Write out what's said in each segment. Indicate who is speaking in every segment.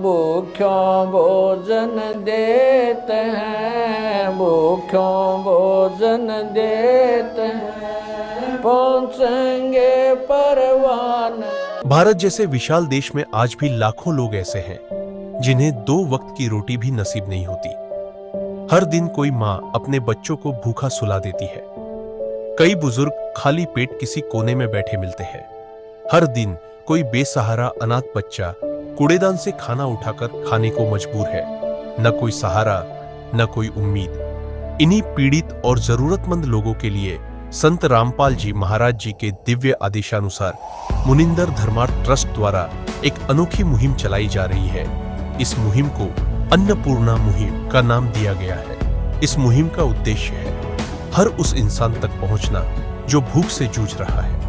Speaker 1: भूख्यों भोजन देते हैं, भूख्यों भोजन देते हैं, पहुंचेंगे परवान।
Speaker 2: भारत जैसे विशाल देश में आज भी लाखों लोग ऐसे हैं जिन्हें 2 वक्त की रोटी भी नसीब नहीं होती। हर दिन कोई माँ अपने बच्चों को भूखा सुला देती है। कई बुजुर्ग खाली पेट किसी कोने में बैठे मिलते हैं। हर दिन कोई बेसहारा अनाथ बच्चा कूड़ेदान से खाना उठाकर खाने को मजबूर है। न कोई सहारा, न कोई उम्मीद। इन्हीं पीड़ित और जरूरतमंद लोगों के लिए संत रामपाल जी महाराज जी के दिव्य आदेशानुसार मुनिंदर धर्मार्थ ट्रस्ट द्वारा एक अनोखी मुहिम चलाई जा रही है। इस मुहिम को अन्नपूर्णा मुहिम का नाम दिया गया है। इस मुहिम का उद्देश्य है हर उस इंसान तक पहुंचना जो भूख से जूझ रहा है।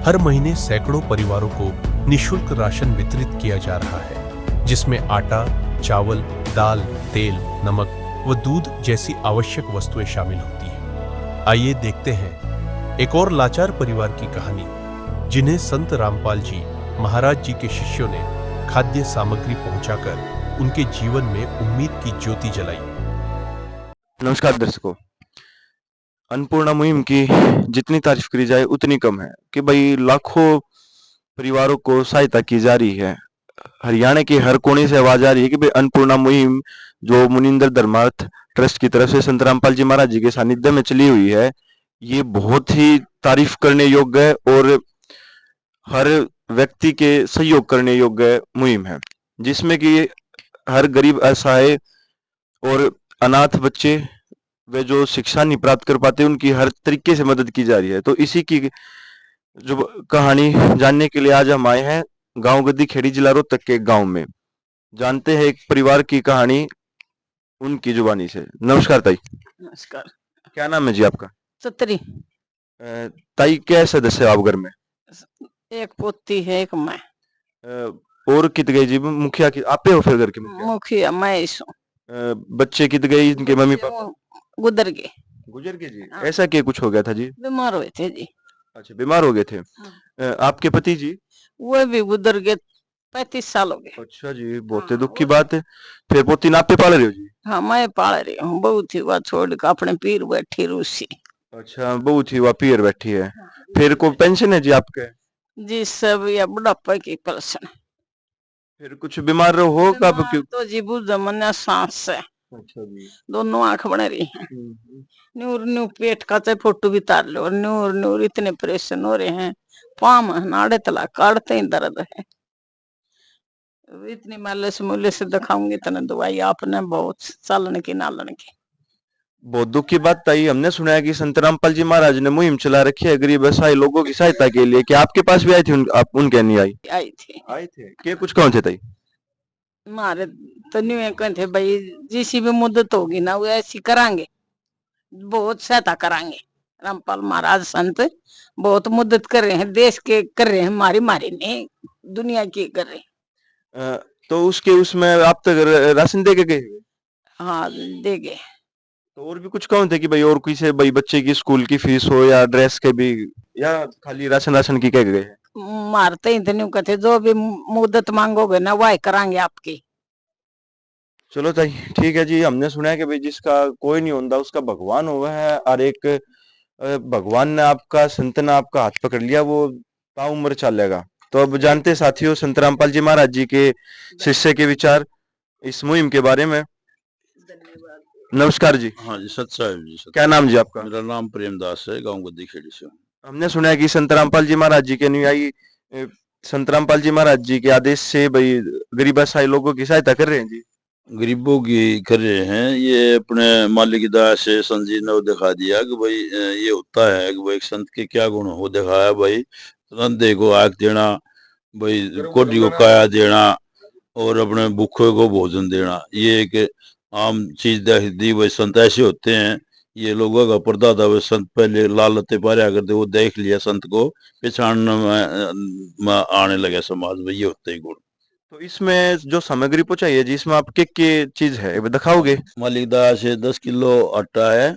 Speaker 2: हर महीने सैकड़ों परिवारों को निःशुल्क राशन वितरित किया जा रहा है, जिसमें आटा, चावल, दाल, तेल, नमक व दूध जैसी आवश्यक वस्तुएं शामिल होती हैं। आइए देखते हैं एक और लाचार परिवार की कहानी, जिन्हें संत रामपाल जी महाराज जी के शिष्यों ने खाद्य सामग्री पहुंचाकर उनके जीवन में उम्मीद की ज्योति जलाई।
Speaker 3: नमस्कार दर्शकों, अन्नपूर्णा मुहिम की जितनी तारीफ करी जाए उतनी कम है कि भाई लाखों परिवारों को सहायता की जा रही है। हरियाणा के हर कोने से आवाज आ रही है कि भाई अन्नपूर्णा मुहिम जो मुनिंदर धर्मार्थ ट्रस्ट की तरफ से संत रामपाल जी महाराज जी के सानिध्य में चली हुई है, ये बहुत ही तारीफ करने योग्य है और हर व्यक्ति के सहयोग करने योग्य मुहिम है, जिसमें कि हर गरीब, असहाय और अनाथ बच्चे वे जो शिक्षा नहीं प्राप्त कर पाते उनकी हर तरीके से मदद की जा रही है। तो इसी की जो कहानी जानने के लिए आज हम आए हैं गांव गद्दी खेड़ी, जिला रोहतक के एक गांव में। जानते हैं एक परिवार की कहानी उनकी जुबानी से। नमस्कार ताई।
Speaker 4: नमस्कार।
Speaker 3: क्या नाम है जी आपका?
Speaker 4: सतरी।
Speaker 3: ताई, क्या सदस्य हो आप घर में?
Speaker 4: एक पोती है, एक मैं।
Speaker 3: और कित गई जी? मुखिया की आप हो फिर घर के मुखिया?
Speaker 4: मुखिया मैं ही हूँ।
Speaker 3: बच्चे कित गए इनके मम्मी पापा?
Speaker 4: गुजर गए।
Speaker 3: गुजर गए जी।
Speaker 4: हाँ।
Speaker 3: ऐसा क्या कुछ हो गया था जी?
Speaker 4: बीमार हुए थे जी।
Speaker 3: अच्छा, बीमार हो गए थे।
Speaker 4: हाँ।
Speaker 3: आपके पति जी?
Speaker 4: वो भी गुजर गए, 35 साल हो गए।
Speaker 3: अच्छा जी, बहुत
Speaker 4: हाँ,
Speaker 3: दुख की बात है। फिर पोती नाप पे पाल रहे हो जी?
Speaker 4: हाँ, मैं पाल रही हूँ। बहू थी वह छोड़ के अपने पीर बैठी रूसी।
Speaker 3: अच्छा, बहू थी वह पीर बैठी है। फिर कोई पेंशन है जी आपके?
Speaker 4: जी सब या बुढ़ापा की पेंशन।
Speaker 3: फिर कुछ बीमार हो कब क्यों?
Speaker 4: तो जी बुझ सांस से
Speaker 3: अच्छा जी।
Speaker 4: दोनों आंख बन रही है। न्यूर न्यू पेट का चाहे फोटो भी तार लो, न्यूर न्यूर इतने परेशान हो रहे हैं। पाम नाड़े तला काटते ही दर्द है। इतनी मालिश मुलिश से दिखाऊंगी इतने दवाई आपने बहुत चालन की नालन की।
Speaker 3: बहुत दुख की बात ताई, हमने सुना है कि संत रामपाल जी महाराज ने मुहिम चला रखी है गरीब असहाय लोगों की सहायता के लिए। क्या आपके पास भी आई थी आप उनके नहीं आई?
Speaker 4: आई थी।
Speaker 3: आए थे क्या? कुछ कौन थे ताई?
Speaker 4: मारे तो नहीं कहते भाई जिसी भी मुद्दत होगी ना वो ऐसी करांगे, बहुत सहायता करांगे। रामपाल महाराज संत बहुत मदद कर रहे हैं, देश के कर रहे हैं, मारी मारी नहीं दुनिया की कर रहे हैं।
Speaker 3: तो उसके उसमें आप तक राशन दे के गए?
Speaker 4: हाँ दे गए।
Speaker 3: तो और भी कुछ कौन थे कि भाई और किसी भाई बच्चे की स्कूल की फीस हो या ड्रेस के भी, या खाली राशन राशन की कह गए?
Speaker 4: मारते ही तो नहीं कहते जो भी मुद्दत मांगोगे ना वही करांगे आपकी।
Speaker 3: चलो ताई ठीक है जी। हमने सुना है कि भाई जिसका कोई नहीं होता उसका भगवान हुआ है, और एक भगवान ने आपका, संत ने आपका हाथ पकड़ लिया, वो ताउम्र चलेगा। तो अब जानते हैं साथियों संत रामपाल जी महाराज जी के शिष्य के विचार इस मुहिम के बारे में। नमस्कार जी।
Speaker 5: हाँ जी, सत साहिब जी।
Speaker 3: क्या नाम जी आपका?
Speaker 5: मेरा नाम प्रेमदास है, गांव गद्दी खेड़ी से।
Speaker 3: हमने सुना है कि संत रामपाल जी महाराज जी के अनुयायी संत रामपाल जी महाराज जी के आदेश से भाई गरीब असहाय लोगों की सहायता कर रहे हैं जी।
Speaker 5: गरीबों की कर रहे हैं। ये अपने मालिक की दया से संत जी ने वो दिखा दिया कि भाई ये होता है कि भाई संत के क्या गुण हो दिखाया भाई। अंधे को आँख देना, भाई कोढ़ी को काया देना और अपने भूखे को भोजन देना, ये एक आम चीज दी। भाई संत ऐसे होते हैं, ये लोगों का परदादा वे संत पहले लाल लत्ते पाया करते, वो देख लिया संत को पहचान में आने लगे समाज में, ये होते ही गुण।
Speaker 3: तो इसमें जो सामग्री पहुंचाई है जी, इसमें आप के चीज है दिखाओगे?
Speaker 5: मालिक दया से 10 किलो आटा है,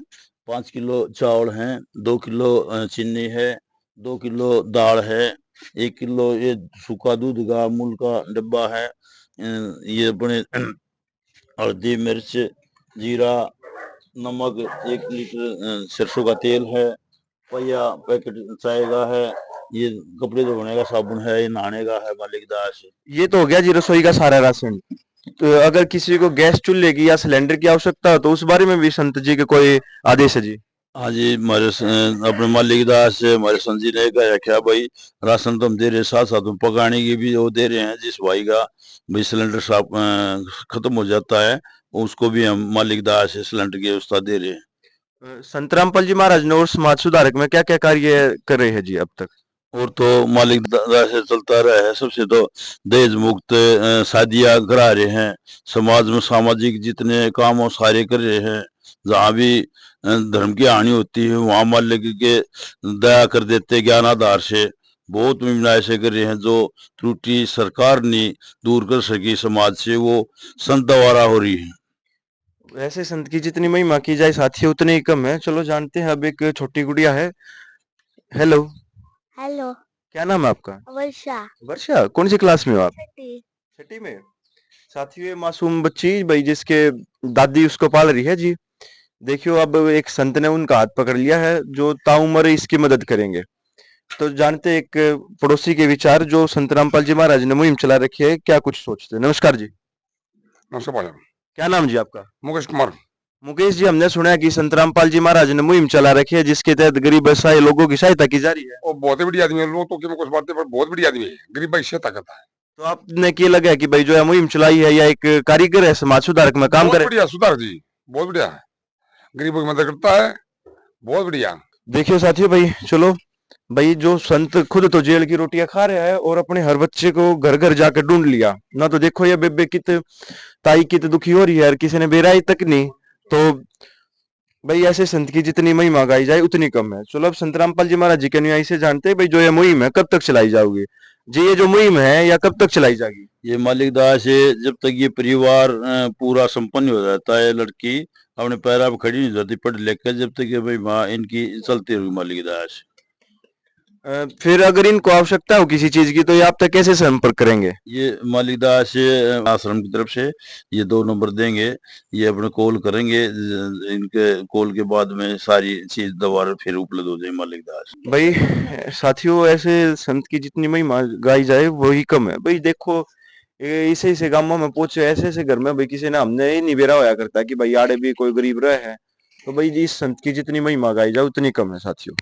Speaker 5: 5 किलो चावल है, 2 किलो चीनी है, 2 किलो दाल है, 1 किलो ये सूखा दूध का अमूल का डब्बा है, ये अपने हल्दी मिर्च जीरा नमक 1 लीटर सरसों का तेल है, पहिया पैकेट चाय का है, ये कपड़े धोने का साबुन है, ये नहाने का है मालिक दास।
Speaker 3: ये तो हो गया जी रसोई का सारा राशन। तो अगर किसी को गैस चूल्हे की या सिलेंडर की आवश्यकता हो तो उस बारे में भी संत जी के कोई आदेश है जी?
Speaker 5: हाँ जी, हमारे अपने मालिक दास हमारे संत जी ने कहा क्या भाई राशन तो हम दे रहे हैं, साथ साथ में पकाने की भी वो दे रहे हैं। जिस भाई का भाई सिलेंडर साफ खत्म हो जाता है उसको भी हम मालिक दास सिलेंडर की व्यवस्था दे रहे हैं।
Speaker 3: संत रामपाल जी महाराज ने और समाज सुधारक में क्या क्या कार्य कर रहे हैं जी अब तक?
Speaker 5: और तो मालिक दास से चलता रहा है। सबसे तो दहेज मुक्त शादियां करा रहे हैं, समाज में सामाजिक जितने काम हो सारे कर रहे हैं। जहाँ भी धर्म की हानि होती है वहां मालिक के दया कर देते ज्ञान आधार से। बहुत मुहिम ऐसे कर रहे हैं जो त्रुटि सरकार ने दूर कर सकी समाज से, वो संत द्वारा हो रही है।
Speaker 3: वैसे संत की जितनी महिमा की जाए साथी उतनी ही कम है। चलो जानते हैं। अब एक छोटी गुड़िया है। हेलो,
Speaker 6: हेलो,
Speaker 3: क्या नाम है आपका?
Speaker 6: वर्षा।
Speaker 3: वर्षा, कौन सी क्लास में हो आप?
Speaker 6: छठी।
Speaker 3: छठी में। साथियों ये मासूम बच्ची भाई जिसके दादी उसको पाल रही है जी। देखियो अब एक संत ने उनका हाथ पकड़ लिया है जो ताउम्र इसकी मदद करेंगे। तो जानते एक पड़ोसी के विचार जो संत रामपाल जी महाराज ने मुहिम चला रखी है, क्या कुछ सोचते हैं? नमस्कार जी।
Speaker 7: नमस्कार भाई।
Speaker 3: क्या नाम जी आपका?
Speaker 7: मुकेश कुमार।
Speaker 3: मुकेश जी, हमने सुना है कि संत रामपाल जी महाराज ने मुहिम चला रखी है जिसके तहत गरीब असहाय लोगों की सहायता की जा रही है।
Speaker 7: वो बहुत ही बढ़िया आदमी है। लोग तो क्या कुछ बातें पर बहुत बढ़िया आदमी है, गरीब भाई सहायता करता है।
Speaker 3: तो आपने क्या लगा कि भाई जो है मुहिम चलाई है या एक कारीगर है समाज सुधारक में काम
Speaker 7: बहुत
Speaker 3: करे?
Speaker 7: बढ़िया सुधार जी, बहुत बढ़िया है, गरीबों की मदद करता है, बहुत बढ़िया।
Speaker 3: देखियो साथियों भाई, चलो भाई जो संत खुद तो जेल की रोटियां खा रहा है और अपने हर बच्चे को घर घर जाकर ढूंढ लिया ना। तो देखो ये बेबे कित ताई कित दुखी हो रही है और किसी ने बेराई तक नहीं। तो भाई ऐसे संत की जितनी महिमा गाई जाए उतनी कम है। चलो अब संत रामपाल जी महाराज जी के अनुयायी से जानते हैं भाई जो ये मुहिम है कब तक चलाई जाओगी जी? ये जो मुहिम है या कब तक चलाई जाएगी?
Speaker 5: ये मालिक दास है जब तक ये परिवार पूरा संपन्न हो जाता है, लड़की अपने पैरों पर खड़ी नहीं जाती पढ़ लिख कर, जब तक ये भाई माँ इनकी चलती रही मालिक दास।
Speaker 3: फिर अगर इनको आवश्यकता हो किसी चीज की तो ये आप तक कैसे संपर्क करेंगे?
Speaker 5: ये मालिक दास आश्रम की तरफ से ये 2 नंबर देंगे, ये अपने कॉल करेंगे, इनके कॉल के बाद में सारी चीज दोबारा फिर उपलब्ध हो जाए मालिक दास।
Speaker 3: भाई साथियों ऐसे संत की जितनी महिमा गाई जाए वही कम है। भाई देखो इसे इसे गांवों में पहुंचे ऐसे ऐसे घर में भाई किसी ने हमने ही नहीं बेरा होया करता कि भाई आड़े भी कोई गरीब रहे है। तो भाई जी इस संत की जितनी महिमा गाई जाए उतनी कम है साथियों।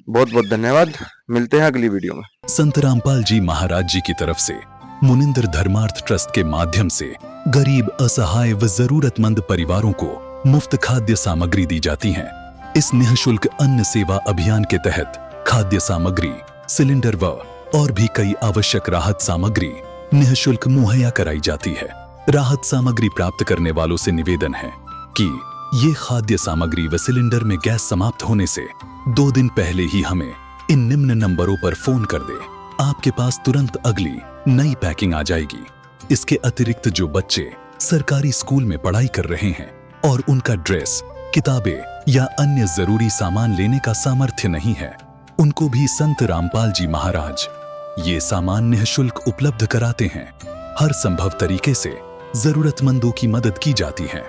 Speaker 3: बहुत बहुत धन्यवाद, मिलते हैं अगली वीडियो में।
Speaker 8: संत रामपाल जी महाराज जी की तरफ से मुनिंद्र धर्मार्थ ट्रस्ट के माध्यम से गरीब असहाय व जरूरतमंद परिवारों को मुफ्त खाद्य सामग्री दी जाती है। इस निःशुल्क अन्न सेवा अभियान के तहत खाद्य सामग्री, सिलेंडर व और भी कई आवश्यक राहत सामग्री निःशुल्क मुहैया कराई जाती है। राहत सामग्री प्राप्त करने वालों से निवेदन है कि ये खाद्य सामग्री व सिलेंडर में गैस समाप्त होने से 2 दिन पहले ही हमें इन निम्न नंबरों पर फोन कर दे। आपके पास तुरंत अगली नई पैकिंग आ जाएगी। इसके अतिरिक्त जो बच्चे सरकारी स्कूल में पढ़ाई कर रहे हैं और उनका ड्रेस, किताबें या अन्य जरूरी सामान लेने का सामर्थ्य नहीं है, उनको भी संत रामपाल जी महाराज ये सामान निःशुल्क उपलब्ध कराते हैं। हर संभव तरीके से जरूरतमंदों की मदद की जाती है।